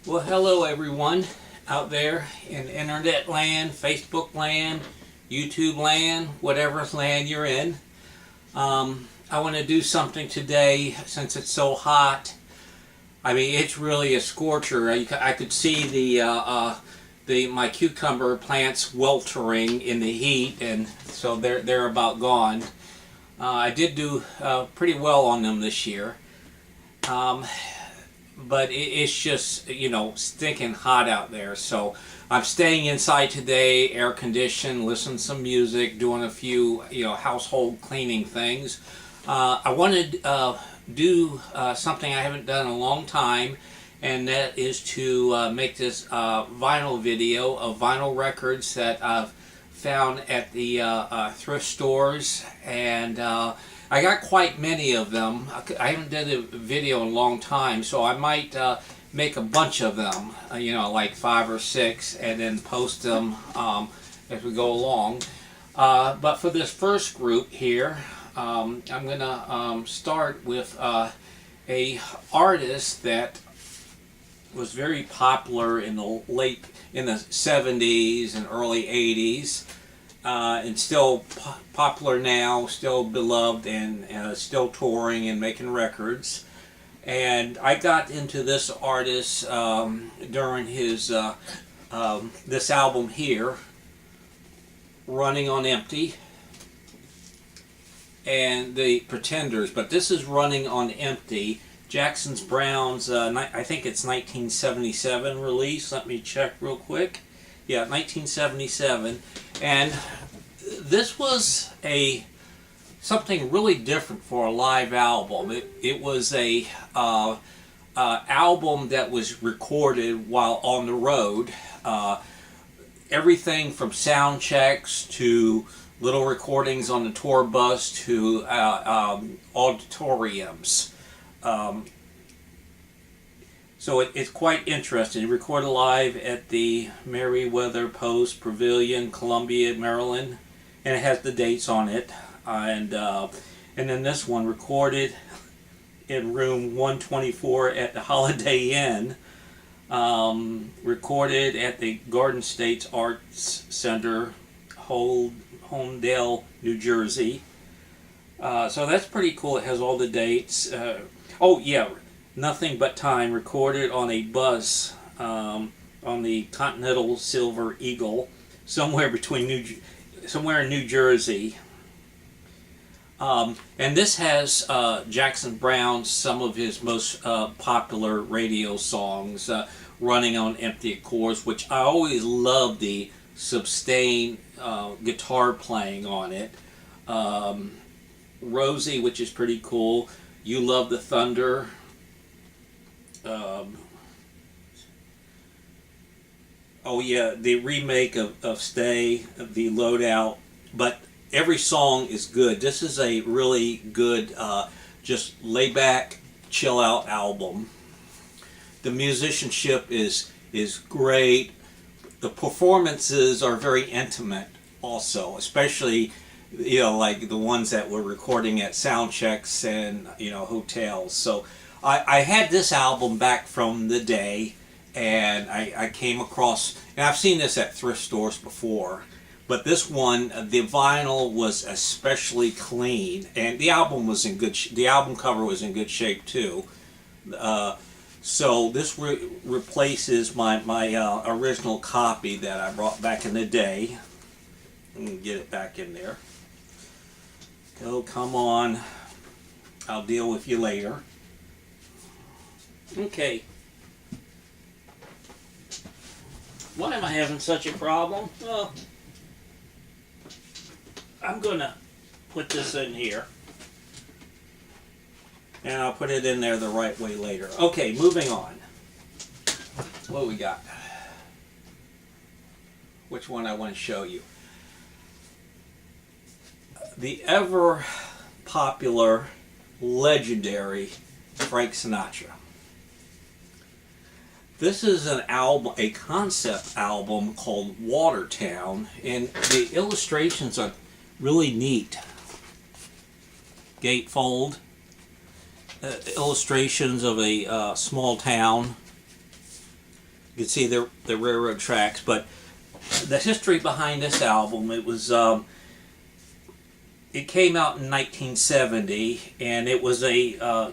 Well, hello everyone out there in internet land, Facebook land, YouTube land, whatever land you're in. I want to do something today since it's so hot. I mean, it's really a scorcher. I could see my cucumber plants weltering in the heat, and so they're about gone. I did do pretty well on them this year. But it's just, stinking hot out there. So I'm staying inside today, air conditioned, listening to some music, doing a few, household cleaning things. I wanted to do something I haven't done in a long time, and that is to make this vinyl video of vinyl records that I've found at the thrift stores, and I got quite many of them. I haven't done a video in a long time, so I might make a bunch of them, like 5 or 6, and then post them as we go along. But for this first group here, I'm going to start with a artist that was very popular in the 70s and early 80s. And still popular now, still beloved, and still touring and making records. And I got into this artist during his this album here, Running on Empty, and the Pretenders. But this is Running on Empty, Browne's I think it's 1977 release. Let me check real quick. Yeah, 1977, and this was something really different for a live album. It was a album that was recorded while on the road. Everything from sound checks to little recordings on the tour bus to auditoriums. So it's quite interesting. Recorded live at the Meriwether Post Pavilion, Columbia, Maryland, and it has the dates on it. And then this one recorded in room 124 at the Holiday Inn, recorded at the Garden State Arts Center, Holmdel, New Jersey. So that's pretty cool. It has all the dates. Oh yeah. Nothing But Time, recorded on a bus on the Continental Silver Eagle, somewhere in New Jersey. And this has Browne's some of his most popular radio songs, Running on Empty, of course, which I always love the sustained guitar playing on it. Rosie, which is pretty cool. You Love the Thunder. Oh yeah, the remake of Stay, the Loadout, but every song is good. This is a really good, just lay back, chill out album. The musicianship is great. The performances are very intimate also, especially like the ones that were recording at sound checks and hotels. So I had this album back from the day, and I came across, and I've seen this at thrift stores before, but this one, the vinyl was especially clean, and the album was in good. The album cover was in good shape too. So this replaces my original copy that I brought back in the day. Let me get it back in there. Oh, come on! I'll deal with you later. Okay. Why am I having such a problem? Well, I'm going to put this in here. And I'll put it in there the right way later. Okay, moving on. What do we got? Which one I want to show you? The ever popular, legendary Frank Sinatra. This is an album, a concept album called Watertown, and the illustrations are really neat. Gatefold, illustrations of a small town. You can see the railroad tracks. But the history behind this album, it was it came out in 1970, and it was it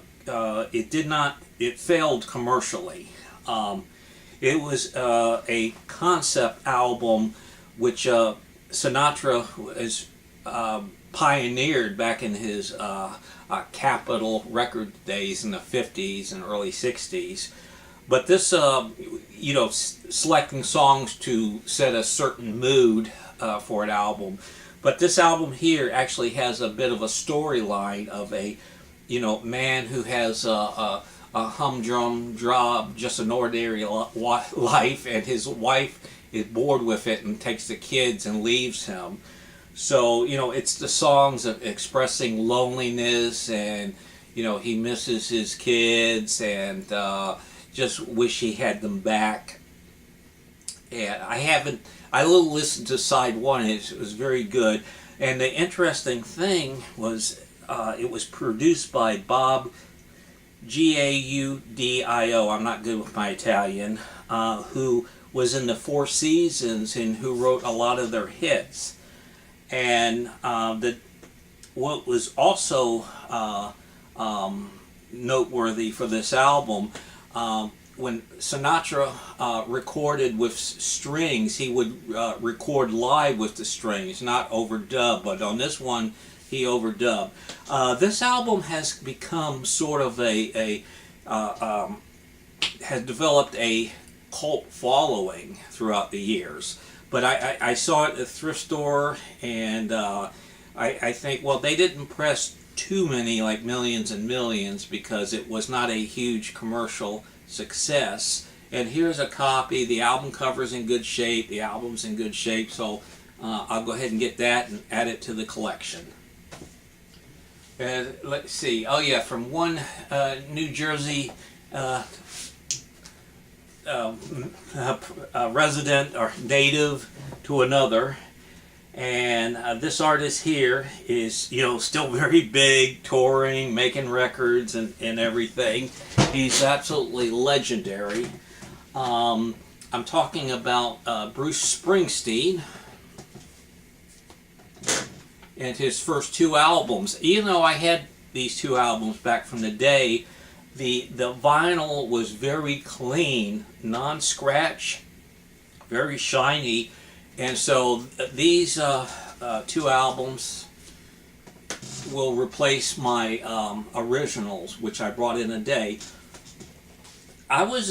failed commercially. It was a concept album which Sinatra has pioneered back in his Capitol record days in the 50s and early 60s. But this, selecting songs to set a certain mood for an album. But this album here actually has a bit of a storyline of a, man who has a humdrum job, just an ordinary life, and his wife is bored with it and takes the kids and leaves him. So, it's the songs of expressing loneliness, and, he misses his kids and just wish he had them back. And I listened to side one, it was very good. And the interesting thing was it was produced by Bob Gaudio, I'm not good with my Italian, who was in the Four Seasons and who wrote a lot of their hits. And what was also noteworthy for this album, when Sinatra recorded with strings, he would record live with the strings, not overdub, but on this one he overdubbed. This album has become sort of has developed a cult following throughout the years. But I saw it at the thrift store, and I think, well, they didn't press too many, like millions and millions, because it was not a huge commercial success. And here's a copy. The album cover's in good shape. The album's in good shape, so I'll go ahead and get that and add it to the collection. Let's see. Oh yeah, from one New Jersey resident or native to another, and this artist here is still very big, touring, making records and everything. He's absolutely legendary. I'm talking about Bruce Springsteen and his first two albums. Even though I had these two albums back from the day, the vinyl was very clean, non-scratch, very shiny, and so these two albums will replace my originals, which I brought in a day. I was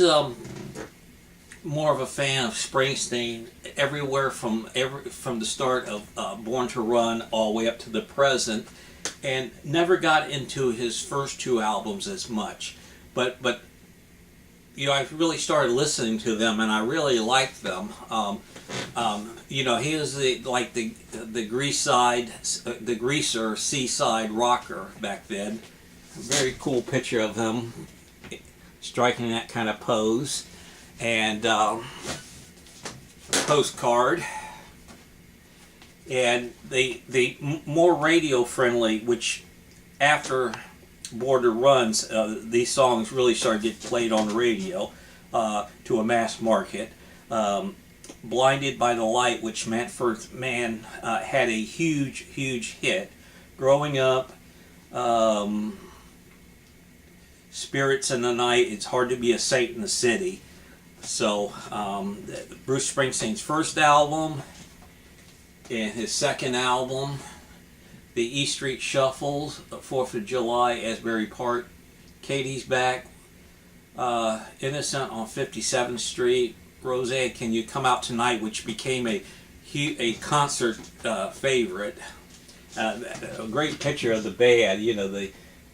more of a fan of Springsteen everywhere from the start of Born to Run all the way up to the present, and never got into his first two albums as much. But I really started listening to them, and I really liked them. He was the greaser seaside rocker back then. A very cool picture of him striking that kind of pose. And postcard, and the more radio friendly, which after Border Runs, these songs really started to get played on the radio to a mass market. Blinded by the Light, which Manfred Mann had a huge hit. Growing Up, Spirits in the Night, It's Hard to Be a Saint in the City. So Bruce Springsteen's first album and his second album, the E Street Shuffles, 4th of July, Asbury Park, Katie's Back, Innocent on 57th Street, Roseanne, Can You Come Out Tonight, which became a concert favorite. A great picture of the band,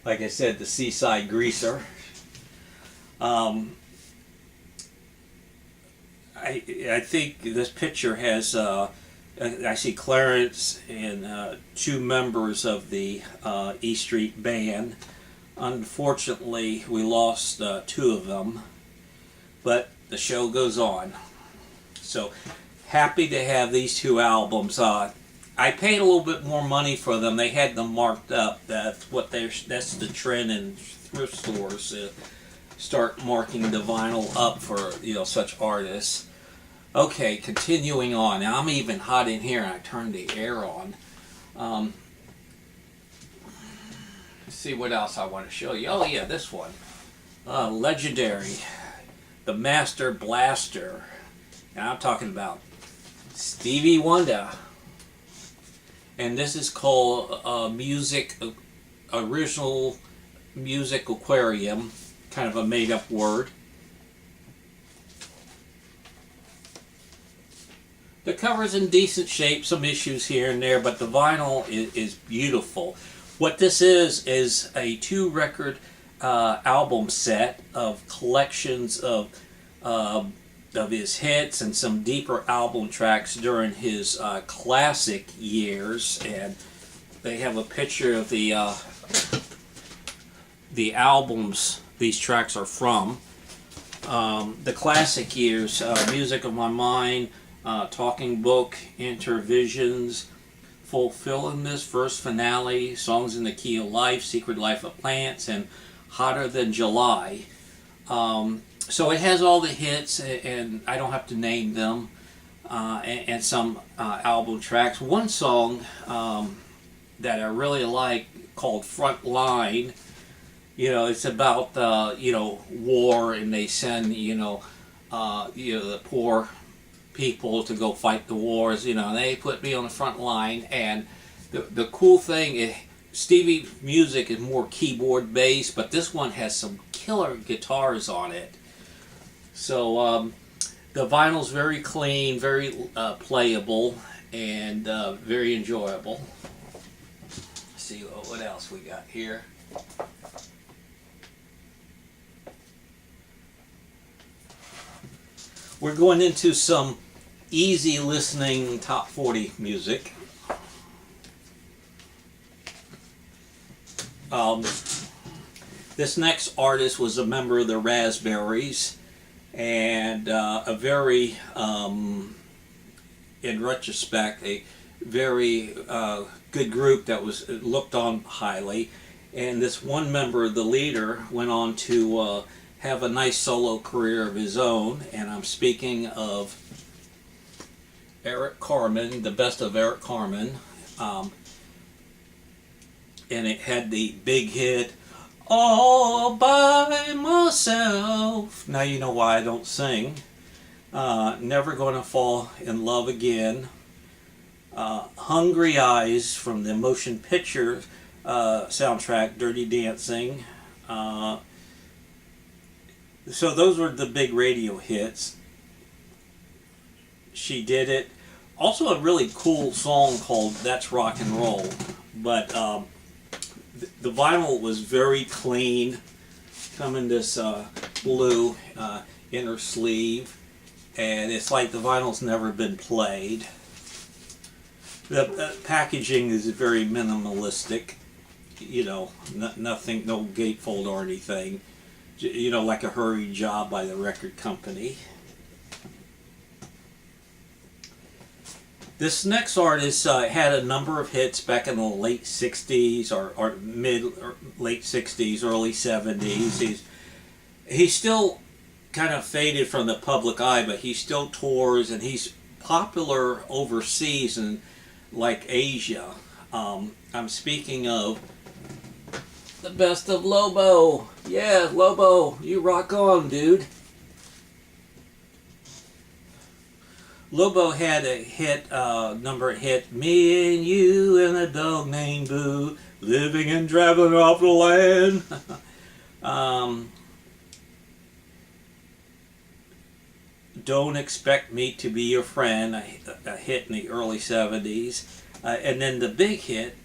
like I said, the Seaside Greaser. I think this picture has, I see Clarence and two members of the E Street Band. Unfortunately, we lost two of them, but the show goes on. So, happy to have these two albums. I paid a little bit more money for them. They had them marked up. That's the trend in thrift stores. start marking the vinyl up for, you know, such artists. Okay, continuing on. Now I'm even hot in here, and I turned the air on. Let's see what else I want to show you. Oh yeah, this one. Legendary, the Master Blaster. Now I'm talking about Stevie Wonder. And this is called Original Music Aquarium, kind of a made-up word. The cover's in decent shape, some issues here and there, but the vinyl is beautiful. What this is a 2-record album set of collections of his hits and some deeper album tracks during his classic years. And they have a picture of the albums these tracks are from. The classic years: Music of My Mind, Talking Book, Intervisions, Fulfilling This, First Finale, Songs in the Key of Life, Secret Life of Plants, and Hotter Than July. So it has all the hits, and I don't have to name them, and some album tracks. One song that I really like, called Front Line, you know, it's about war, and they send the poor people to go fight the wars. You know, they put me on the front line, and the cool thing is Stevie music is more keyboard based, but this one has some killer guitars on it. So the vinyl's very clean, very playable, and very enjoyable. Let's see what else we got here. We're going into some easy listening top 40 music. This next artist was a member of the Raspberries, and a very, in retrospect, a very good group that was looked on highly. And this one member, the leader, went on to have a nice solo career of his own, and I'm speaking of Eric Carmen, the best of Eric Carmen. And it had the big hit, All by Myself. Now you know why I don't sing. Never Gonna Fall in Love Again. Hungry Eyes from the motion picture soundtrack, Dirty Dancing. So those were the big radio hits. She Did It. Also a really cool song called That's Rock and Roll. But the vinyl was very clean. Come in this blue inner sleeve. And it's like the vinyl's never been played. The packaging is very minimalistic. You know, nothing, no gatefold or anything. You know, like a hurried job by the record company. This next artist had a number of hits back in the late 60s or late 60s, early 70s. He's still kind of faded from the public eye, but he still tours, and he's popular overseas in like Asia. I'm speaking of the best of Lobo. Yeah, Lobo, you rock on, dude. Lobo had a hit, number hit, Me and You and a Dog Named Boo, Living and Traveling Off the Land. Don't Expect Me to Be Your Friend, a hit in the early 70s. And then the big hit,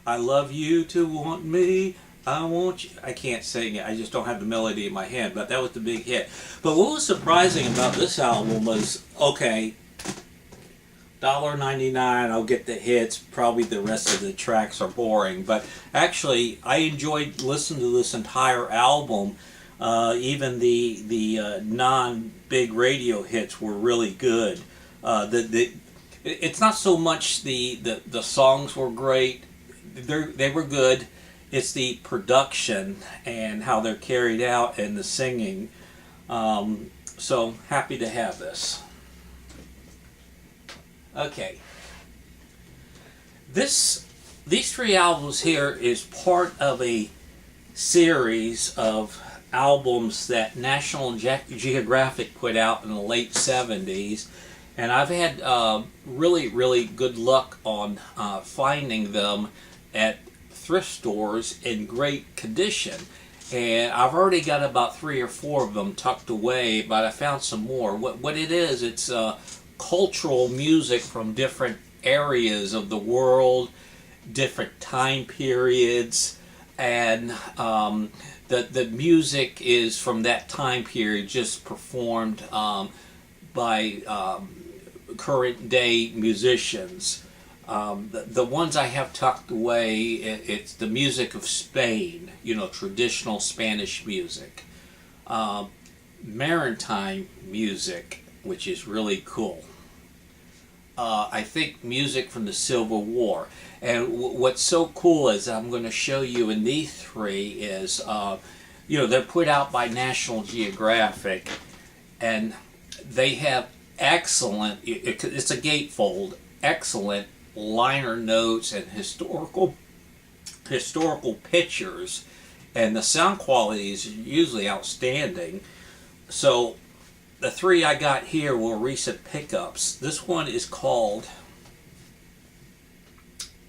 I Love You to Want Me, I Want You. I can't sing it, I just don't have the melody in my head, but that was the big hit. But what was surprising about this album was, okay, $1.99, I'll get the hits, probably the rest of the tracks are boring, but actually I enjoyed listening to this entire album. Even the non-big radio hits were really good. It's not so much the songs were great. they were good. It's the production and how they're carried out and the singing. So happy to have this. Okay. These 3 albums here is part of a series of albums that National Geographic put out in the late 70s, and I've had really good luck on finding them at thrift stores in great condition. And I've already got about 3 or 4 of them tucked away, but I found some more. What it is, it's cultural music from different areas of the world, different time periods, and the music is from that time period, just performed by current day musicians. The ones I have tucked away, it's the music of Spain, traditional Spanish music. Maritime music, which is really cool. I think music from the Civil War. And what's so cool is I'm going to show you in these 3 is, they're put out by National Geographic, and they have excellent, it's a gatefold, excellent liner notes and historical pictures, and the sound quality is usually outstanding. So the 3 I got here were recent pickups. This one is called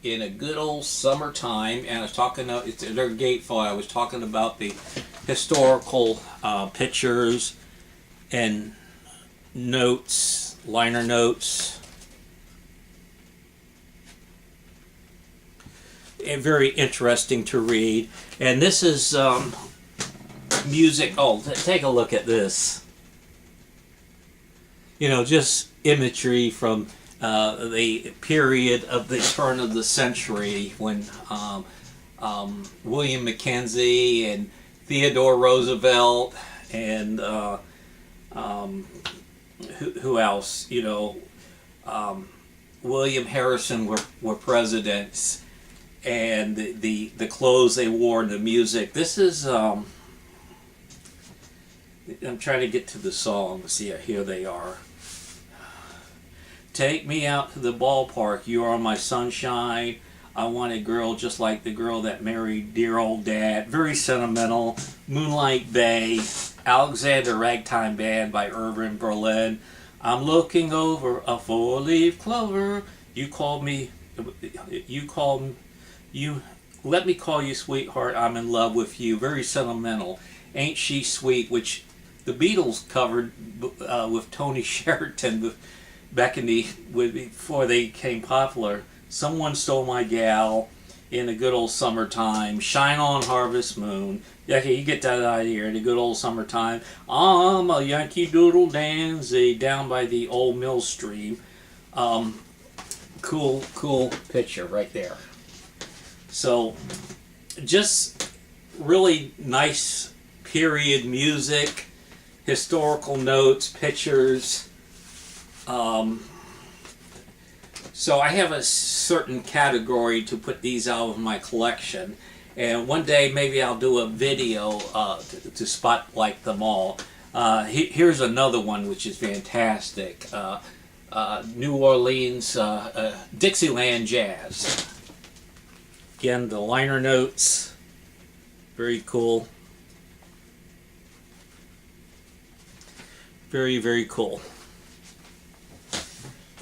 In a Good Old Summertime, and I was talking about, it's their gatefold. I was talking about the historical pictures and notes, liner notes. And very interesting to read. And this is music. Oh, take a look at this. Just imagery from the period of the turn of the century when William Mackenzie and Theodore Roosevelt and who else? William Harrison were presidents, and the clothes they wore and the music. This is I'm trying to get to the song. See, here they are. Take me out to the ballpark, you are my sunshine. I want a girl just like the girl that married dear old dad. Very sentimental. Moonlight Bay, Alexander Ragtime Band by Irving Berlin. I'm looking over a 4-leaf clover. Let me call you sweetheart, I'm in love with you. Very sentimental. Ain't She Sweet, which the Beatles covered with Tony Sheridan back in before they became popular. Someone Stole My Gal, In a Good Old Summertime, Shine On Harvest Moon. Yeah, okay, you get that idea. In a Good Old Summertime. I'm a Yankee Doodle Dandy down by the old mill stream. Cool picture right there. So, just really nice period music, historical notes, pictures. So I have a certain category to put these out of my collection, and one day maybe I'll do a video to spotlight them all. Here's another one which is fantastic. New Orleans Dixieland Jazz. Again, the liner notes, very cool. Very cool.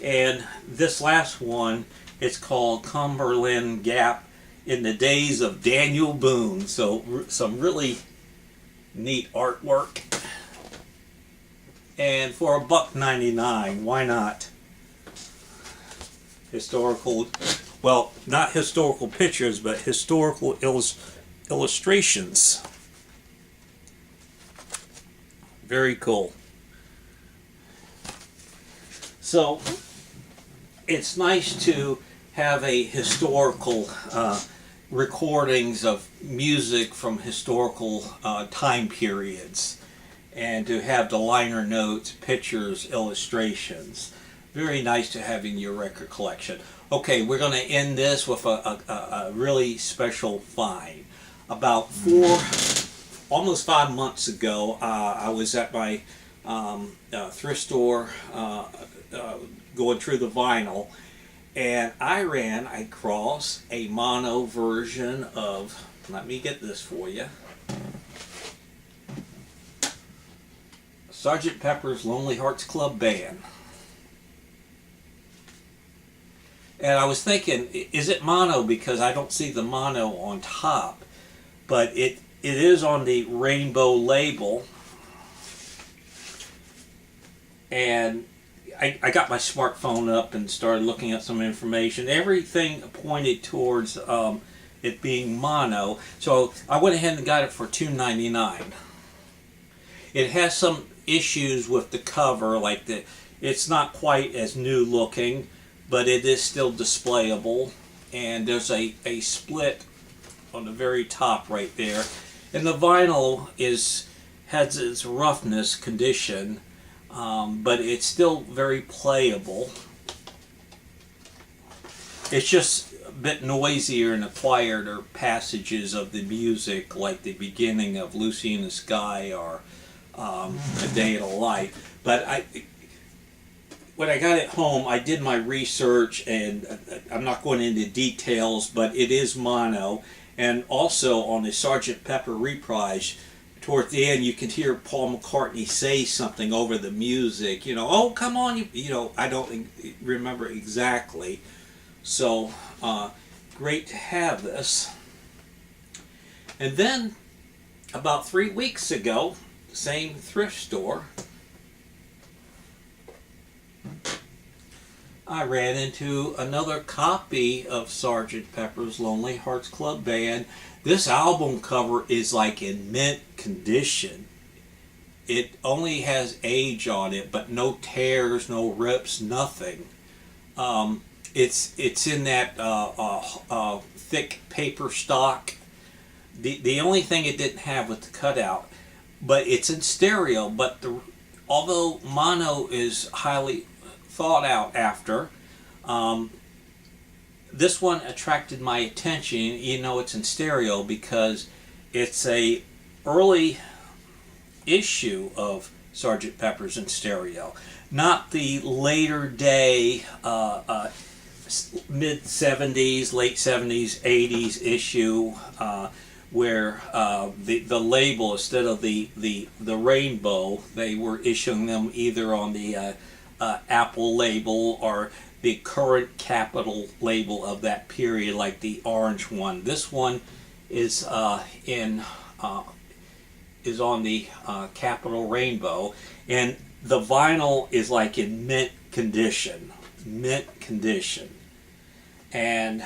And this last one, it's called Cumberland Gap in the Days of Daniel Boone. So some really neat artwork. And for $1.99, why not? Historical, well, not historical pictures, but historical illustrations. Very cool. So it's nice to have a historical recordings of music from historical time periods, and to have the liner notes, pictures, illustrations. Very nice to have in your record collection. Okay, we're going to end this with a really special find. About almost 5 months ago, I was at my thrift store going through the vinyl, and I ran across a mono version of, let me get this for you, Sgt Pepper's Lonely Hearts Club Band. And I was thinking, is it mono? Because I don't see the mono on top. But it is on the rainbow label. And I got my smartphone up and started looking at some information. Everything pointed towards it being mono. So I went ahead and got it for $2.99. It has some issues with the cover, like it's not quite as new looking, but it is still displayable, and there's a split on the very top right there, and the vinyl has its roughness condition, but it's still very playable. It's just a bit noisier in the quieter passages of the music, like the beginning of Lucy in the Sky or A Day in the Life. But when I got it home, I did my research, and I'm not going into details, but it is mono. And also on the Sgt Pepper reprise, toward the end, you can hear Paul McCartney say something over the music. You know, oh, come on, you know, I don't remember exactly. So, great to have this. And then, about 3 weeks ago, same thrift store, I ran into another copy of Sgt Pepper's Lonely Hearts Club Band. This album cover is like in mint condition. It only has age on it, but no tears, no rips, nothing. It's in that thick paper stock. The only thing it didn't have was the cutout, but it's in stereo. But although mono is highly thought out after, this one attracted my attention. You know, it's in stereo because it's a early issue of Sgt Pepper's in stereo, not the later day mid 70s, late 70s, 80s issue where the label, instead of the rainbow, they were issuing them either on the Apple label or the current Capitol label of that period, like the orange one. This one is on the Capitol rainbow, and the vinyl is like in mint condition, and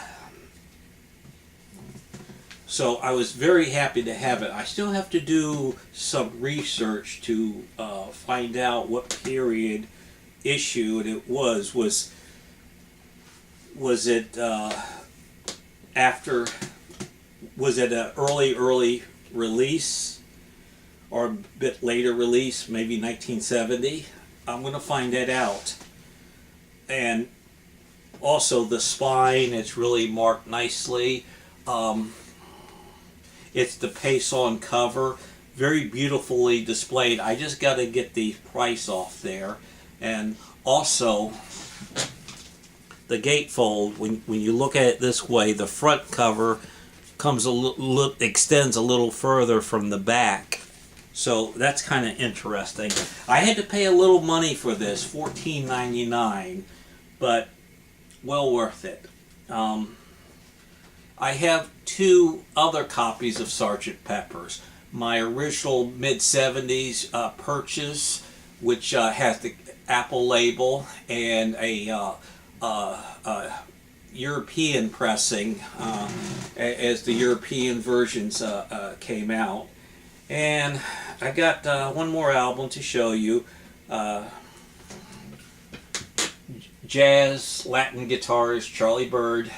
so I was very happy to have it. I still have to do some research to find out what period issue it was. Was it after? Was it an early release or a bit later release? Maybe 1970. I'm going to find that out. And also the spine, it's really marked nicely. It's the Pace-On cover, very beautifully displayed. I just got to get the price off there. And also the gatefold, when you look at it this way, the front cover comes extends a little further from the back. So that's kind of interesting. I had to pay a little money for this, $14.99, but well worth it. I have two other copies of Sgt Pepper's. My original mid-70s purchase, which has the Apple label, and a European pressing as the European versions came out. And I got one more album to show you. Jazz Latin guitarist Charlie Byrd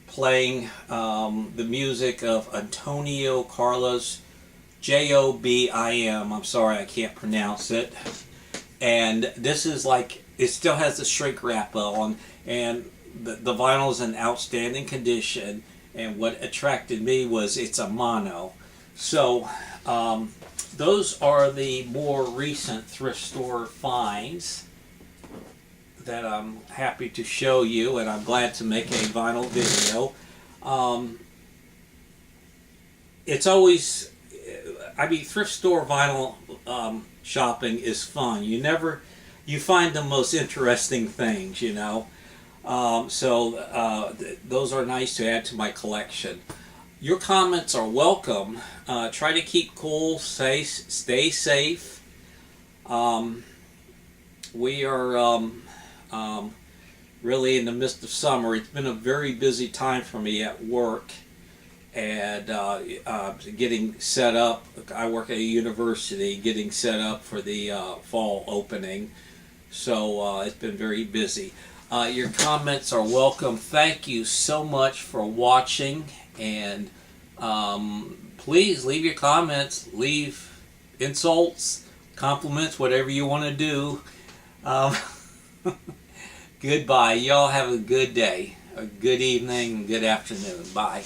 playing the music of Antonio Carlos Jobim. I'm sorry, I can't pronounce it. And this is like, it still has the shrink wrap on, and the vinyl is in outstanding condition, and what attracted me was it's a mono. So those are the more recent thrift store finds that I'm happy to show you, and I'm glad to make a vinyl video. It's always, I mean, thrift store vinyl shopping is fun. You find the most interesting things, you know. Those are nice to add to my collection. Your comments are welcome. Try to keep cool, stay safe. We are really in the midst of summer. It's been a very busy time for me at work, and getting set up. I work at a university, getting set up for the fall opening. So it's been very busy. Your comments are welcome. Thank you so much for watching, and please leave your comments, leave insults, compliments, whatever you want to do. Goodbye. Y'all have a good day, a good evening, good afternoon. Bye.